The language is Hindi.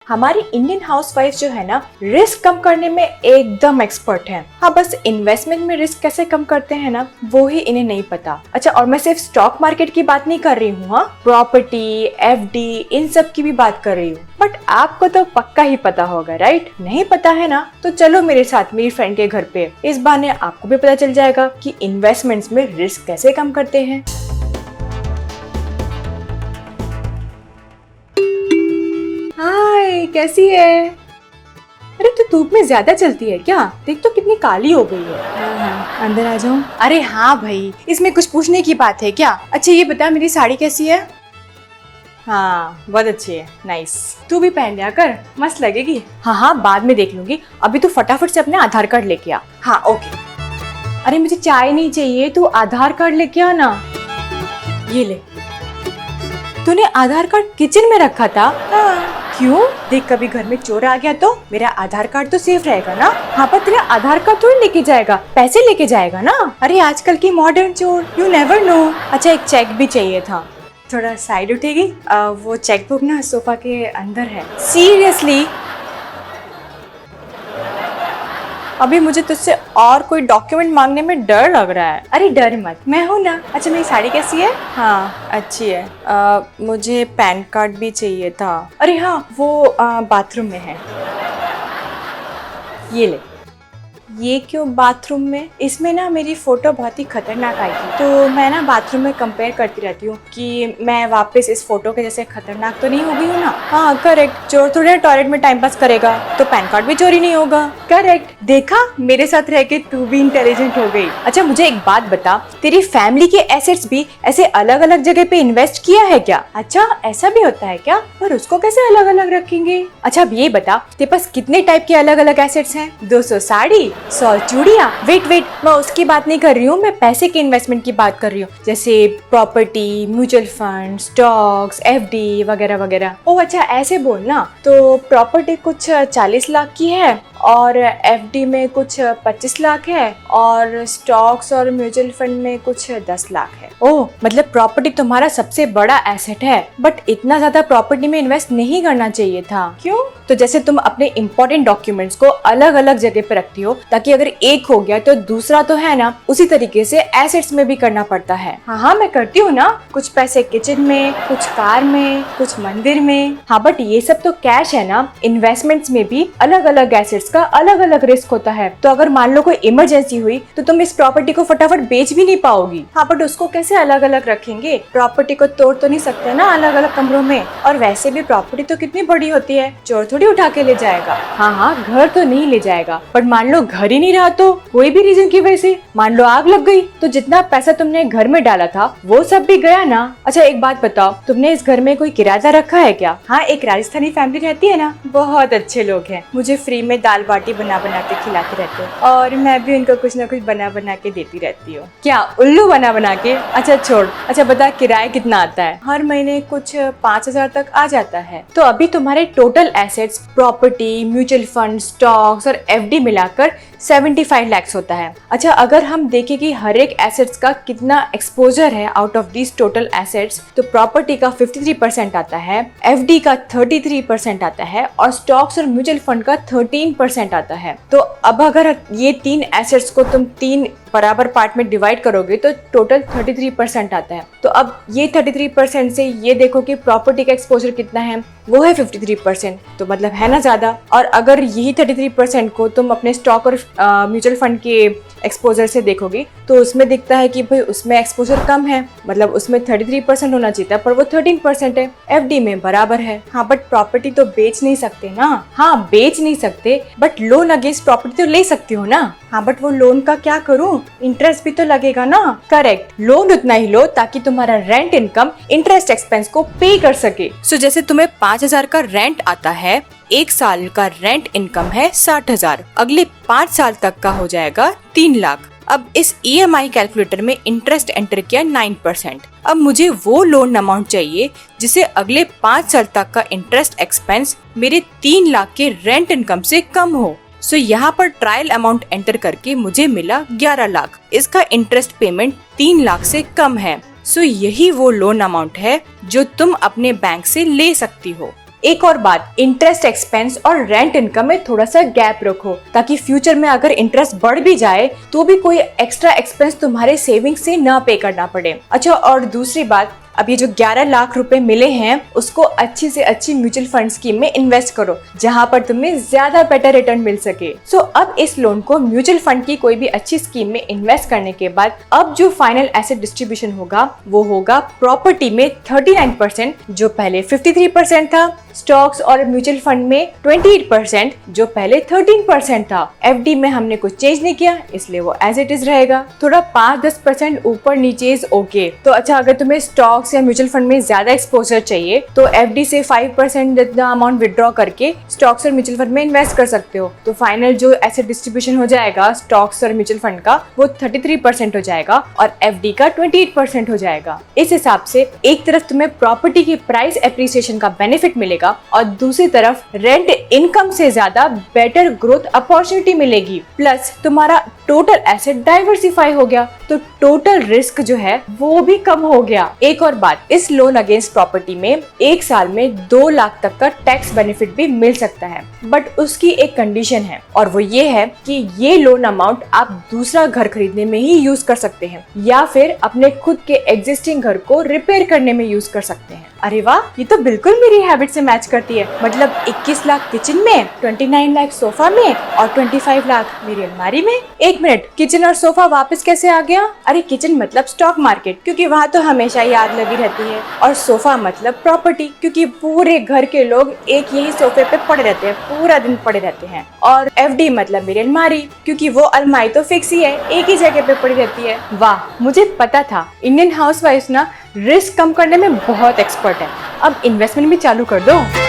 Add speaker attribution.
Speaker 1: हमारी इंडियन हाउसवाइफ जो है ना, रिस्क कम करने में एकदम एक्सपर्ट है। हाँ, बस इन्वेस्टमेंट में रिस्क कैसे कम करते हैं ना, वो ही इन्हें नहीं पता। अच्छा, और मैं सिर्फ स्टॉक मार्केट की बात नहीं कर रही हूँ, हाँ, प्रॉपर्टी, एफडी, इन सब की भी बात कर रही हूँ। बट आपको तो पक्का ही पता होगा, राइट? नहीं पता है ना, तो चलो मेरे साथ मेरी फ्रेंड के घर पे। इस बहाने आपको भी पता चल जाएगा कि इन्वेस्टमेंट्स में रिस्क कैसे कम करते हैं। हाय, कैसी है? अरे तू धूप में ज्यादा चलती है क्या? देख तो कितनी काली हो गई है। हाँ, अंदर आ जाऊं?
Speaker 2: अरे हाँ भाई, इसमें कुछ पूछने की बात है क्या? अच्छा ये बता, मेरी साड़ी कैसी है?
Speaker 1: हाँ, बहुत अच्छी है, नाइस। तू भी पहन लिया कर, मस्त लगेगी। हाँ, बाद में देख लूंगी, अभी तू फटाफट से अपने आधार कार्ड लेके आ।
Speaker 2: हाँ ओके।
Speaker 1: अरे मुझे चाय नहीं चाहिए, तू आधार कार्ड लेके आ ना। ये ले। तूने आधार कार्ड किचन में रखा था?
Speaker 2: हाँ।
Speaker 1: क्यों? देख, कभी घर में चोर आ गया तो मेरा आधार कार्ड तो सेफ रहेगा ना। हाँ, पर तेरा आधार कार्ड थोड़ी लेके जाएगा, पैसे लेके जाएगा ना।
Speaker 2: अरे आजकल की मॉडर्न चोर, यू नेवर नो।
Speaker 1: अच्छा, एक चेक भी चाहिए था। थोड़ा साइड उठेगी? वो चेक बुक ना सोफा के अंदर है।
Speaker 2: सीरियसली?
Speaker 1: अभी मुझे तुझसे और कोई डॉक्यूमेंट मांगने में डर लग रहा है।
Speaker 2: अरे डर मत, मैं हूँ ना। अच्छा मेरी साड़ी कैसी है?
Speaker 1: हाँ, अच्छी है। मुझे पैन कार्ड भी चाहिए था। अरे हाँ, वो बाथरूम में है। ये ले। ये क्यों बाथरूम में? इसमें ना मेरी फोटो बहुत ही खतरनाक आई थी, तो मैं ना बाथरूम में कंपेयर करती रहती हूँ कि मैं वापस इस फोटो के जैसे खतरनाक तो नहीं हो गई हूँ ना। हाँ करेक्ट, चोर थोड़े टॉयलेट में टाइम पास करेगा, तो पैन कार्ड भी चोरी नहीं होगा। करेक्ट, देखा, मेरे साथ रह के तू भी इंटेलिजेंट हो गई। अच्छा मुझे एक बात बता, तेरी फैमिली के एसेट्स भी ऐसे अलग अलग जगह पे इन्वेस्ट किया है क्या? अच्छा, ऐसा भी होता है क्या? पर उसको कैसे अलग अलग रखेंगे? अच्छा अब ये बता, तेरे पास कितने टाइप के अलग अलग एसेट्स हैं? 200 साड़ी, 100 चूड़ियाँ। वेट, मैं उसकी बात नहीं कर रही हूँ, मैं पैसे के इन्वेस्टमेंट की बात कर रही हूँ, जैसे property, mutual fund, stocks, FD वगैरह वगैरह। ओह अच्छा, ऐसे बोल ना। तो प्रॉपर्टी कुछ 40 लाख की है, और एफडी में कुछ 25 लाख है, और स्टॉक्स और म्यूचुअल फंड में कुछ 10 लाख है। ओह, मतलब प्रॉपर्टी तुम्हारा सबसे बड़ा एसेट है। बट इतना ज्यादा प्रॉपर्टी में इन्वेस्ट नहीं करना चाहिए था। क्यों? तो जैसे तुम अपने इम्पोर्टेंट डॉक्यूमेंट्स को अलग अलग जगह पे रखती हो, ताकि अगर एक हो गया तो दूसरा तो है ना, उसी तरीके से एसेट्स में भी करना पड़ता है। हाँ, मैं करती हूँ ना। कुछ पैसे किचन में, कुछ कार में, कुछ मंदिर में। हाँ, बट ये सब तो कैश है ना। इन्वेस्टमेंट्स में भी अलग अलग एसेट्स का अलग अलग रिस्क होता है, तो अगर मान लो कोई इमरजेंसी हुई तो तुम इस प्रॉपर्टी को फटाफट बेच भी नहीं पाओगी। हाँ, बट उसको कैसे अलग अलग रखेंगे? प्रॉपर्टी को तोड़ तो नहीं सकते ना अलग अलग कमरों में। और वैसे भी प्रॉपर्टी तो कितनी बड़ी होती है, चोर थोड़ी उठा के ले जाएगा। हाँ, घर तो नहीं ले जाएगा, बट मान लो घर ही नहीं रहा तो कोई भी रीजन की वजह से, मान लो आग लग गई, तो जितना पैसा तुमने घर में डाला था वो सब भी गया ना। अच्छा एक बात बताओ, तुमने इस घर में कोई किराया रखा है क्या? हाँ, एक राजस्थानी फैमिली रहती है ना, बहुत अच्छे लोग हैं, मुझे फ्री में दाल बाटी बना के खिलाते रहते हैं, और मैं भी उनको कुछ ना कुछ बना के देती रहती हूँ। क्या उल्लू बना के? अच्छा छोड़। अच्छा बता, किराया कितना आता है? हर महीने कुछ 5,000 तक आ जाता है। तो अभी तुम्हारे total assets, property, mutual fund, stocks और एफडी मिलाकर 75 लाख होता है। अच्छा, अगर हम देखें कि हर एक एसेट्स का कितना एक्सपोजर है out of this total assets, तो प्रॉपर्टी का 53% आता है, एफडी का 33% आता है, और स्टॉक्स और म्यूचुअल फंड का 13% आता है। तो अब अगर ये तीन एसेट्स को तुम 3 बराबर पार्ट में डिवाइड करोगे तो टोटल 33% आता है। तो अब ये 33% से ये देखो कि प्रॉपर्टी का एक्सपोजर कितना है, वो है 53%, तो मतलब है ना ज्यादा। और अगर यही 33% को तुम अपने स्टॉक और म्यूचुअल फंड के एक्सपोजर से देखोगे तो उसमें दिखता है कि भाई उसमें एक्सपोजर कम है, मतलब उसमें 33% होना चाहिए था, पर वो 13% है। एफडी में बराबर है। हाँ, बट प्रॉपर्टी तो बेच नहीं सकते ना। हाँ, बेच नहीं सकते, बट लोन अगेंस्ट प्रॉपर्टी तो ले सकती हो ना। हाँ, बट वो लोन का क्या करूँ? इंटरेस्ट भी तो लगेगा ना। करेक्ट, लोन उतना ही लो ताकि तुम्हारा रेंट इनकम इंटरेस्ट एक्सपेंस को पे कर सके। सो जैसे तुम्हें 5,000 का रेंट आता है, 1 साल का रेंट इनकम है 60,000, अगले 5 साल तक का हो जाएगा 3 लाख। अब इस EMI कैलकुलेटर में इंटरेस्ट एंटर किया 9%। अब मुझे वो लोन अमाउंट चाहिए जिसे अगले 5 साल तक का इंटरेस्ट एक्सपेंस मेरे 3 लाख के रेंट इनकम से कम हो। सो यहाँ पर ट्रायल अमाउंट एंटर करके मुझे मिला 11 लाख। इसका इंटरेस्ट पेमेंट 3 लाख से कम है। सो यही वो लोन अमाउंट है जो तुम अपने बैंक से ले सकती हो। एक और बात, इंटरेस्ट एक्सपेंस और रेंट इनकम में थोड़ा सा गैप रखो, ताकि फ्यूचर में अगर इंटरेस्ट बढ़ भी जाए तो भी कोई एक्स्ट्रा एक्सपेंस तुम्हारे सेविंग से ना पे करना पड़े। अच्छा, और दूसरी बात, अब ये जो 11 लाख रुपए मिले हैं उसको अच्छी से अच्छी म्यूचुअल फंड स्कीम में इन्वेस्ट करो, जहां पर तुम्हें ज्यादा बेटर रिटर्न मिल सके। सो अब इस लोन को म्यूचुअल फंड की कोई भी अच्छी स्कीम में इन्वेस्ट करने के बाद अब जो फाइनल एसेट डिस्ट्रीब्यूशन होगा वो होगा प्रॉपर्टी में 39%, जो पहले 53% था, स्टॉक्स और म्यूचुअल फंड में 28%, जो पहले 13% था। एफडी में हमने कुछ चेंज नहीं किया, इसलिए वो एज इट इज रहेगा। थोड़ा 5-10% ऊपर नीचे इज ओके। तो अच्छा, अगर तुम्हें स्टॉक्स या म्यूचुअल फंड में ज्यादा एक्सपोजर चाहिए तो एफडी से 5% जितना अमाउंट विड्रॉ करके स्टॉक्स और म्यूचुअल फंड में इन्वेस्ट कर सकते हो। तो फाइनल जो एसेट डिस्ट्रीब्यूशन हो जाएगा स्टॉक्स और म्यूचुअल फंड का, वो 33% हो जाएगा और एफडी का 28% हो जाएगा। इस हिसाब से एक तरफ तुम्हें प्रॉपर्टी की प्राइस एप्रिसिएशन का बेनिफिट मिलेगा और दूसरी तरफ रेंट इनकम से ज्यादा बेटर ग्रोथ अपॉर्चुनिटी मिलेगी, प्लस तुम्हारा टोटल एसेट डाइवर्सिफाई हो गया, तो टोटल रिस्क जो है वो भी कम हो गया। एक और बात, इस लोन अगेंस्ट प्रॉपर्टी में एक साल में 2 लाख तक का टैक्स बेनिफिट भी मिल सकता है, बट उसकी एक कंडीशन है और वो ये है कि ये लोन अमाउंट आप दूसरा घर खरीदने में ही यूज कर सकते हैं या फिर अपने खुद के एग्जिस्टिंग घर को रिपेयर करने में यूज कर सकते हैं। अरे वाह, ये तो बिल्कुल मेरी हैबिट से मैच करती है। मतलब 21 लाख किचन में, 29 लाख सोफा में और 25 लाख मेरी अलमारी में। एक मिनट, किचन और सोफा वापस कैसे आ गया? अरे किचन मतलब स्टॉक मार्केट, क्योंकि वहाँ तो हमेशा याद लगी रहती है, और सोफा मतलब प्रॉपर्टी, क्योंकि पूरे घर के लोग एक यही सोफे पे पड़े रहते हैं, पूरा दिन पड़े रहते हैं। और एफडी मतलब मेरी अलमारी, क्योंकि वो अलमारी तो फिक्स ही है, एक ही जगह पे पड़ी रहती है। वाह, मुझे पता था इंडियन हाउसवाइफ ना रिस्क कम करने में बहुत एक्सपर्ट है। अब इन्वेस्टमेंट भी चालू कर दो।